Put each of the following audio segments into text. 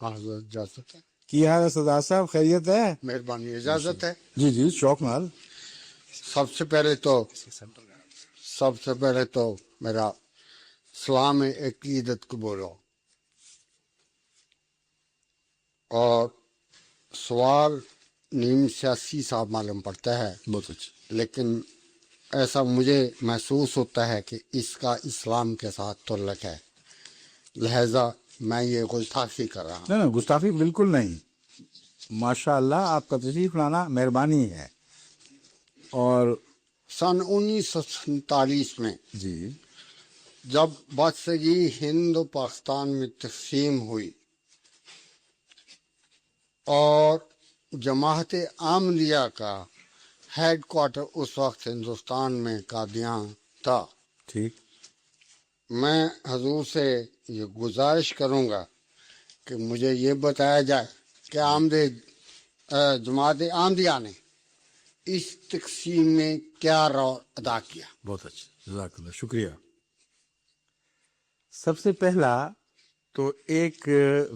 ہاں حضرت اجازت ہے. کی حال ہے سردار صاحب؟ خیریت ہے؟ مہربانی اجازت ہے. جی جی شوق نال. سب سے پہلے تو میرا سلام عقیدت کو بولو. اور سوال نیم سیاسی صاحب معلوم پڑتا ہے، بہت اچھا. لیکن ایسا مجھے محسوس ہوتا ہے کہ اس کا اسلام کے ساتھ تعلق ہے، لہذا میں یہ گستاخی کر رہا ہوں. نہیں گستاخی بالکل نہیں. ماشاء اللہ آپ کا تشریف لانا مہربانی ہے. اور سن 1947 میں جی جب بادشاہی ہند و پاکستان میں تقسیم ہوئی اور جماعت احمدیہ کا ہیڈ کوارٹر اس وقت ہندوستان میں قادیان تھا، ٹھیک. میں حضور سے یہ گزارش کروں گا کہ مجھے یہ بتایا جائے کہ جماعت احمدیہ نے اس تقسیم میں کیا رول ادا کیا. بہت اچھا جزاک اللہ شکریہ. سب سے پہلا تو ایک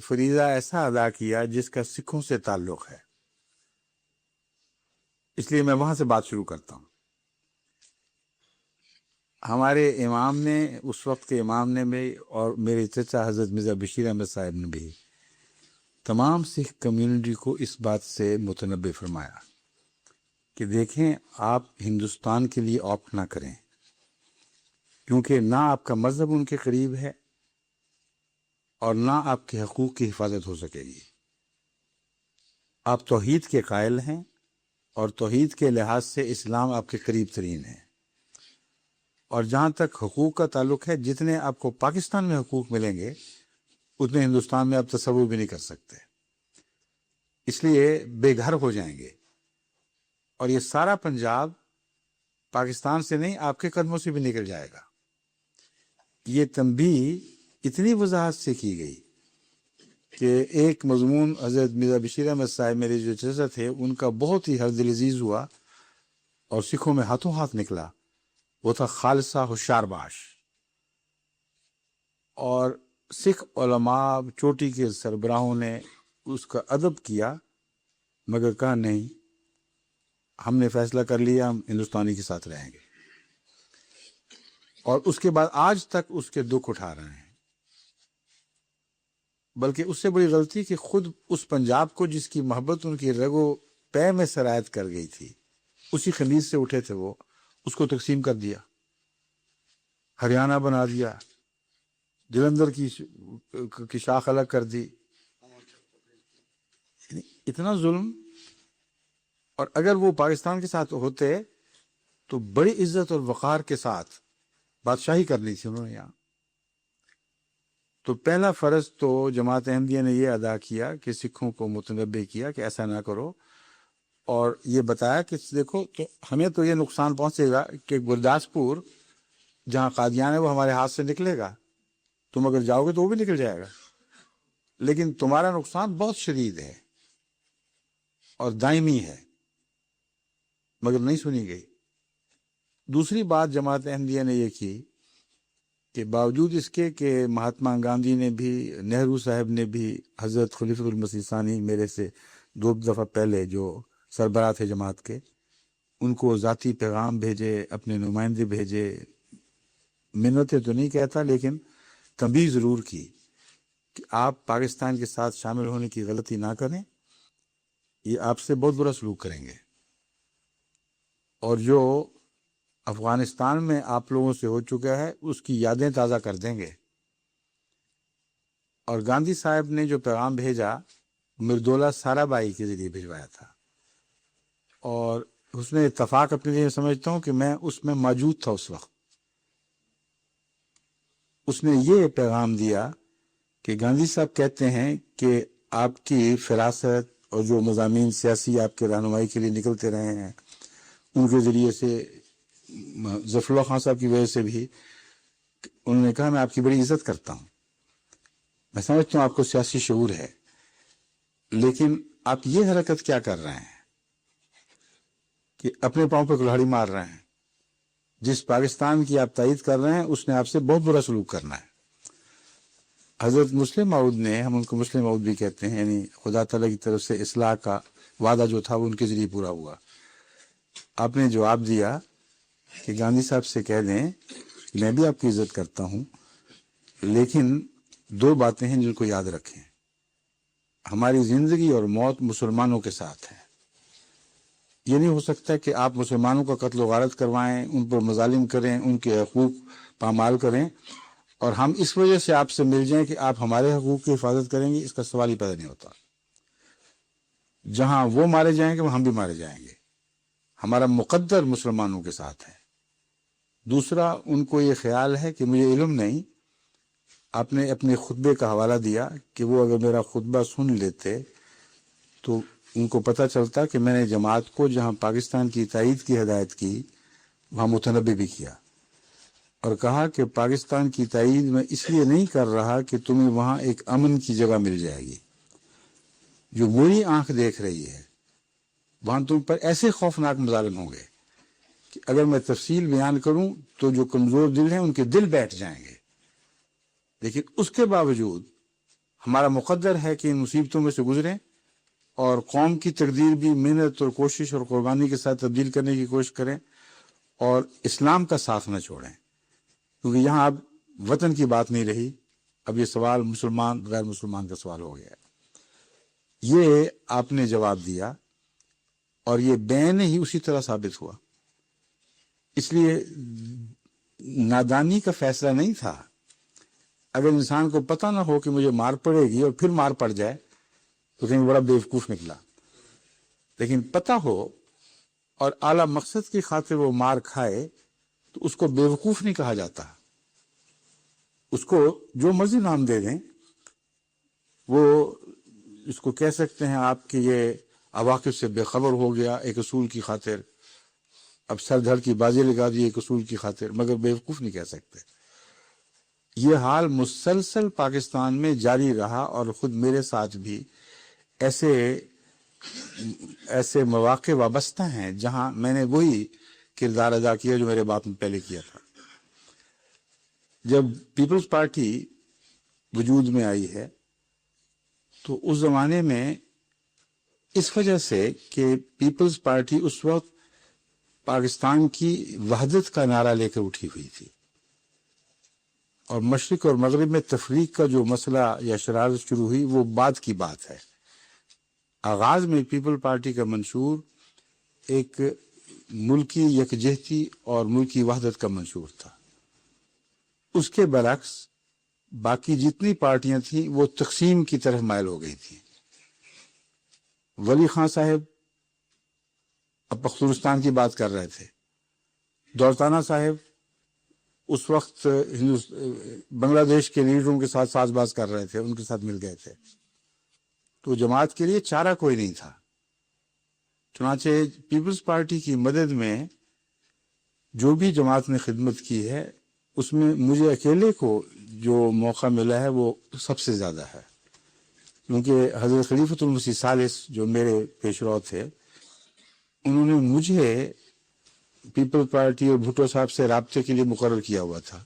فریضہ ایسا ادا کیا جس کا سکھوں سے تعلق ہے، اس لیے میں وہاں سے بات شروع کرتا ہوں. ہمارے امام نے، اس وقت کے امام نے بھی، اور میرے چچا حضرت مرزا بشیر احمد صاحب نے بھی تمام سکھ کمیونٹی کو اس بات سے متنبع فرمایا کہ دیکھیں آپ ہندوستان کے لیے آپٹ نہ کریں، کیونکہ نہ آپ کا مذہب ان کے قریب ہے اور نہ آپ کے حقوق کی حفاظت ہو سکے گی. آپ توحید کے قائل ہیں اور توحید کے لحاظ سے اسلام آپ کے قریب ترین ہے. اور جہاں تک حقوق کا تعلق ہے، جتنے آپ کو پاکستان میں حقوق ملیں گے اتنے ہندوستان میں آپ تصور بھی نہیں کر سکتے. اس لیے بے گھر ہو جائیں گے. اور یہ سارا پنجاب پاکستان سے نہیں، آپ کے قدموں سے بھی نکل جائے گا. یہ تنبیہ اتنی وضاحت سے کی گئی کہ ایک مضمون حضرت مرزا بشیر احمد صاحب میرے جو چچا تھے ان کا بہت ہی حرد عزیز ہوا اور سکھوں میں ہاتھوں ہاتھ نکلا. وہ تھا خالصہ ہوشیار باش. اور سکھ علماء چوٹی کے سربراہوں نے اس کا ادب کیا، مگر کہا نہیں، ہم نے فیصلہ کر لیا، ہم ہندوستانی کے ساتھ رہیں گے. اور اس کے بعد آج تک اس کے دکھ اٹھا رہے ہیں. بلکہ اس سے بڑی غلطی کہ خود اس پنجاب کو جس کی محبت ان کی رگ و پے میں سرایت کر گئی تھی، اسی خلیج سے اٹھے تھے وہ، اس کو تقسیم کر دیا، ہریانہ بنا دیا، جلندھر کی شاخ الگ کر دی. یعنی اتنا ظلم. اور اگر وہ پاکستان کے ساتھ ہوتے تو بڑی عزت اور وقار کے ساتھ بادشاہی کرنی تھی انہوں نے یہاں. تو پہلا فرض تو جماعت احمدیہ نے یہ ادا کیا کہ سکھوں کو متنبع کیا کہ ایسا نہ کرو، اور یہ بتایا کہ دیکھو کہ ہمیں تو یہ نقصان پہنچے گا کہ گرداسپور جہاں قادیان ہے وہ ہمارے ہاتھ سے نکلے گا، تم اگر جاؤ گے تو وہ بھی نکل جائے گا، لیکن تمہارا نقصان بہت شدید ہے اور دائمی ہے. مگر نہیں سنی گئی. دوسری بات جماعت احمدیہ نے یہ کی کہ باوجود اس کے کہ مہاتما گاندھی نے بھی، نہرو صاحب نے بھی، حضرت خلیفۃ المسیح ثانی میرے سے 2 دفعہ پہلے جو سربراہ تھے جماعت کے، ان کو ذاتی پیغام بھیجے، اپنے نمائندے بھیجے، منتیں تو نہیں کہتا لیکن تنبیہ ضرور کی کہ آپ پاکستان کے ساتھ شامل ہونے کی غلطی نہ کریں، یہ آپ سے بہت برا سلوک کریں گے، اور جو افغانستان میں آپ لوگوں سے ہو چکا ہے اس کی یادیں تازہ کر دیں گے. اور گاندھی صاحب نے جو پیغام بھیجا مردولا سارا بائی کے ذریعے بھجوایا تھا، اور اس نے اتفاق اپنے لیے سمجھتا ہوں کہ میں اس میں موجود تھا اس وقت. اس نے یہ پیغام دیا کہ گاندھی صاحب کہتے ہیں کہ آپ کی فراست اور جو مضامین سیاسی آپ کے رہنمائی کے لیے نکلتے رہے ہیں ان کے ذریعے سے، ظفر اللہ خان صاحب کی وجہ سے بھی، انہوں نے کہا میں آپ کی بڑی عزت کرتا ہوں، میں سمجھتا ہوں آپ کو سیاسی شعور ہے، لیکن آپ یہ حرکت کیا کر رہے ہیں کہ اپنے پاؤں پہ کلہاڑی مار رہے ہیں. جس پاکستان کی آپ تائید کر رہے ہیں اس نے آپ سے بہت برا سلوک کرنا ہے. حضرت مسلم موعود نے، ہم ان کو مسلم موعود بھی کہتے ہیں، یعنی خدا تعالیٰ کی طرف سے اصلاح کا وعدہ جو تھا وہ ان کے ذریعے پورا ہوا. آپ نے جواب دیا کہ گاندھی صاحب سے کہہ دیں کہ میں بھی آپ کی عزت کرتا ہوں، لیکن دو باتیں ہیں جن کو یاد رکھیں. ہماری زندگی اور موت مسلمانوں کے ساتھ ہے. یہ نہیں ہو سکتا کہ آپ مسلمانوں کا قتل و غارت کروائیں، ان پر مظالم کریں، ان کے حقوق پامال کریں، اور ہم اس وجہ سے آپ سے مل جائیں کہ آپ ہمارے حقوق کی حفاظت کریں گے. اس کا سوال ہی پیدا نہیں ہوتا. جہاں وہ مارے جائیں گے وہ ہم بھی مارے جائیں گے. ہمارا مقدر مسلمانوں کے ساتھ ہے. دوسرا، ان کو یہ خیال ہے کہ مجھے علم نہیں. آپ نے اپنے خطبے کا حوالہ دیا کہ وہ اگر میرا خطبہ سن لیتے تو ان کو پتہ چلتا کہ میں نے جماعت کو جہاں پاکستان کی تائید کی ہدایت کی وہاں متنبع بھی کیا، اور کہا کہ پاکستان کی تائید میں اس لیے نہیں کر رہا کہ تمہیں وہاں ایک امن کی جگہ مل جائے گی. جو بری آنکھ دیکھ رہی ہے وہاں تم پر ایسے خوفناک مظالم ہوں گے کہ اگر میں تفصیل بیان کروں تو جو کمزور دل ہیں ان کے دل بیٹھ جائیں گے. لیکن اس کے باوجود ہمارا مقدر ہے کہ ان مصیبتوں میں سے گزریں اور قوم کی تقدیر بھی محنت اور کوشش اور قربانی کے ساتھ تبدیل کرنے کی کوشش کریں اور اسلام کا ساتھ نہ چھوڑیں. کیونکہ یہاں اب وطن کی بات نہیں رہی، اب یہ سوال مسلمان غیر مسلمان کا سوال ہو گیا. یہ آپ نے جواب دیا اور یہ بین ہی اسی طرح ثابت ہوا. اس لیے نادانی کا فیصلہ نہیں تھا. اگر انسان کو پتہ نہ ہو کہ مجھے مار پڑے گی اور پھر مار پڑ جائے تو کہیں بڑا بیوقوف نکلا. لیکن پتہ ہو اور اعلیٰ مقصد کی خاطر وہ مار کھائے تو اس کو بیوقوف نہیں کہا جاتا. اس کو جو مرضی نام دے دیں، وہ اس کو کہہ سکتے ہیں آپ کہ یہ عواقب سے بے خبر ہو گیا ایک اصول کی خاطر، اب سر دھڑ کی بازی لگا دی ایک اصول کی خاطر، مگر بیوقوف نہیں کہہ سکتے. یہ حال مسلسل پاکستان میں جاری رہا اور خود میرے ساتھ بھی ایسے مواقع وابستہ ہیں جہاں میں نے وہی کردار ادا کیا جو میرے باپ نے پہلے کیا تھا. جب پیپلز پارٹی وجود میں آئی ہے تو اس زمانے میں اس وجہ سے کہ پیپلز پارٹی اس وقت پاکستان کی وحدت کا نعرہ لے کر اٹھی ہوئی تھی، اور مشرق اور مغرب میں تفریق کا جو مسئلہ یا شرارت شروع ہوئی وہ بعد کی بات ہے. آغاز میں پیپل پارٹی کا منشور ایک ملکی یکجہتی اور ملکی وحدت کا منشور تھا. اس کے برعکس باقی جتنی پارٹیاں تھیں وہ تقسیم کی طرف مائل ہو گئی تھیں. ولی خان صاحب اب پختونستان کی بات کر رہے تھے، دولتانہ صاحب اس وقت بنگلہ دیش کے لیڈروں کے ساتھ ساز باز کر رہے تھے، ان کے ساتھ مل گئے تھے. تو جماعت کے لیے چارہ کوئی نہیں تھا. چنانچہ پیپلز پارٹی کی مدد میں جو بھی جماعت نے خدمت کی ہے اس میں مجھے اکیلے کو جو موقع ملا ہے وہ سب سے زیادہ ہے. کیونکہ حضرت خلیفۃ المسیح ثالث جو میرے پیشرو تھے انہوں نے مجھے پیپل پارٹی اور بھٹو صاحب سے رابطے کے لیے مقرر کیا ہوا تھا.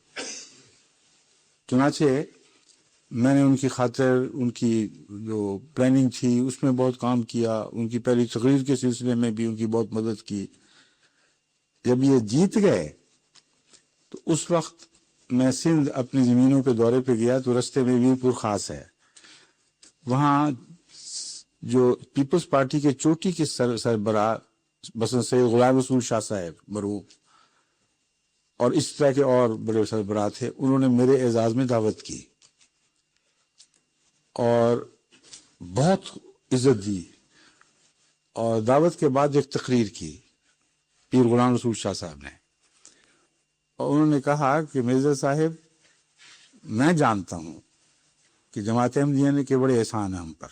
چنانچہ میں نے ان کی خاطر ان کی جو پلاننگ تھی اس میں بہت کام کیا، ان کی پہلی تقریر کے سلسلے میں بھی ان کی بہت مدد کی. جب یہ جیت گئے تو اس وقت میں سندھ اپنی زمینوں پہ دورے پہ گیا تو رستے میں ویرپور خاص ہے، وہاں جو پیپلز پارٹی کے چوٹی کے سربراہ مثلا سید غلام رسول شاہ صاحب مرحوم اور اس طرح کے اور بڑے سربراہ تھے، انہوں نے میرے اعزاز میں دعوت کی اور بہت عزت دی، اور دعوت کے بعد ایک تقریر کی پیر غلام رسول شاہ صاحب نے، اور انہوں نے کہا کہ مرزا صاحب میں جانتا ہوں کہ جماعت احمدیہ کے بڑے احسان ہیں ہم پر،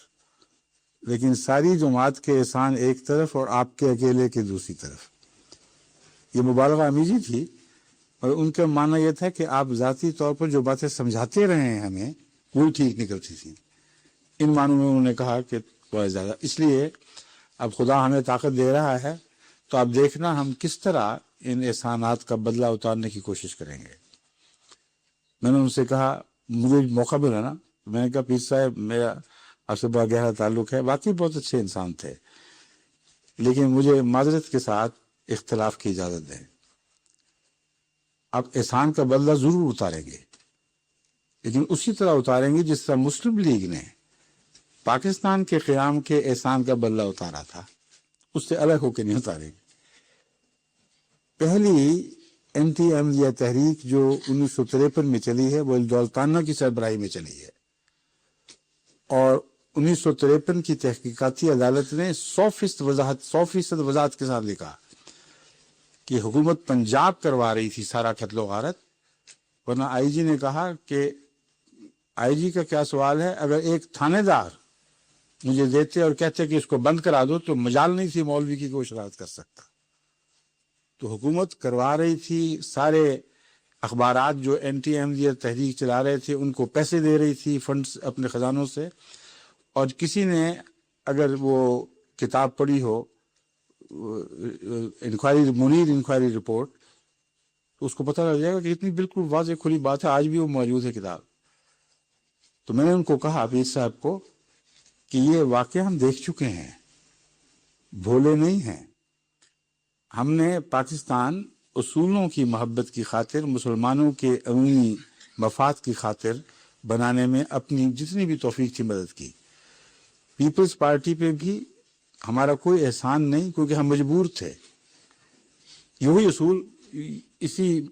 لیکن ساری جماعت کے احسان ایک طرف اور آپ کے اکیلے کے دوسری طرف. یہ مبالغہ امیزی تھی، اور ان کا ماننا یہ تھا کہ آپ ذاتی طور پر جو باتیں سمجھاتے رہے ہیں ہمیں وہی ٹھیک نکلتی تھیں. ان معنوں میں انہوں نے کہا کہ بہت زیادہ، اس لیے اب خدا ہمیں طاقت دے رہا ہے تو آپ دیکھنا ہم کس طرح ان احسانات کا بدلہ اتارنے کی کوشش کریں گے. میں نے ان سے کہا مجھے موقع ملا نا میں نے کہا پیر صاحب میرا آپ سے بڑا گہرا تعلق ہے، واقعی بہت اچھے انسان تھے، لیکن مجھے معذرت کے ساتھ اختلاف کی اجازت دیں. آپ احسان کا بدلہ ضرور اتاریں گے، لیکن اسی طرح اتاریں گے جس طرح مسلم لیگ نے پاکستان کے قیام کے احسان کا بدلہ اتارا تھا، اس سے الگ ہو کے نہیں اتاریں گے. پہلی اینٹی احمدیہ تحریک جو 1953 میں چلی ہے وہ دولتانہ کی سربراہی میں چلی ہے، اور 1953 کی تحقیقاتی عدالت نے 100% وضاحت کے ساتھ لکھا کہ حکومت پنجاب کروا رہی تھی سارا قتل و غارت، ورنہ آئی جی نے کہا کہ آئی جی کا کیا سوال ہے، اگر ایک تھانے دار مجھے دیتے اور کہتے کہ اس کو بند کرا دو تو مجال نہیں تھی مولوی کی کوئی شرارت کر سکتا. تو حکومت کروا رہی تھی، سارے اخبارات جو اینٹی احمدیہ تحریک چلا رہے تھے ان کو پیسے دے رہی تھی فنڈز اپنے خزانوں سے، اور کسی نے اگر وہ کتاب پڑھی ہو منیر انکوائری رپورٹ تو اس کو پتہ لگ جائے گا کہ اتنی بالکل واضح کھلی بات ہے، آج بھی وہ موجود ہے کتاب. تو میں نے ان کو کہا پیر صاحب کو کہ یہ واقعہ ہم دیکھ چکے ہیں، بھولے نہیں ہیں. ہم نے پاکستان اصولوں کی محبت کی خاطر، مسلمانوں کے عمومی مفاد کی خاطر بنانے میں اپنی جتنی بھی توفیق تھی مدد کی. پیپلز پارٹی پہ بھی ہمارا کوئی احسان نہیں، کیونکہ ہم مجبور تھے. یہی اصول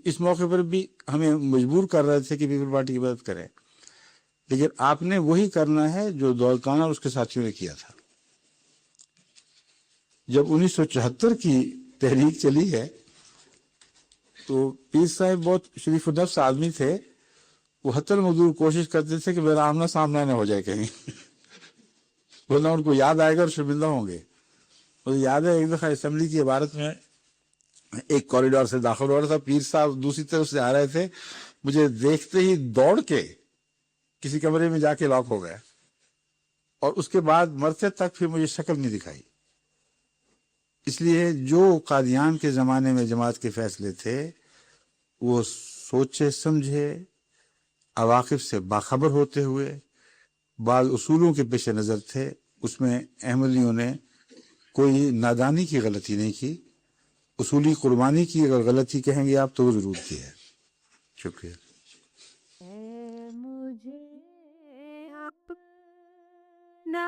اس موقع پر بھی ہمیں مجبور کر رہے تھے کہ پیپل پارٹی کی مدد کریں، لیکن آپ نے وہی کرنا ہے جو دولتانہ اور اس کے ساتھیوں نے کیا تھا. جب 1974 کی تحریک چلی ہے تو پیر صاحب بہت شریف النفس آدمی تھے، وہ حتی المقدور کوشش کرتے تھے کہ میرا آمنا سامنا نہ ہو جائے کہیں ورنہ ان کو یاد آئے گا اور شرمندہ ہوں گے. مجھے یاد ہے ایک دفعہ اسمبلی کی عبارت میں ایک کوریڈور سے داخل ہو رہا تھا، پیر صاحب دوسری طرف سے آ رہے تھے، مجھے دیکھتے ہی دوڑ کے کسی کمرے میں جا کے لاک ہو گئے، اور اس کے بعد مرتے تک پھر مجھے شکل نہیں دکھائی. اس لیے جو قادیان کے زمانے میں جماعت کے فیصلے تھے وہ سوچے سمجھے، عواقب سے باخبر ہوتے ہوئے، بعض اصولوں کے پیش نظر تھے. اس میں احمدیوں نے کوئی نادانی کی غلطی نہیں کی، اصولی قربانی کی اگر غلطی کہیں گے آپ تو وہ ضرور کی ہے. شکریہ. مجھے اپنا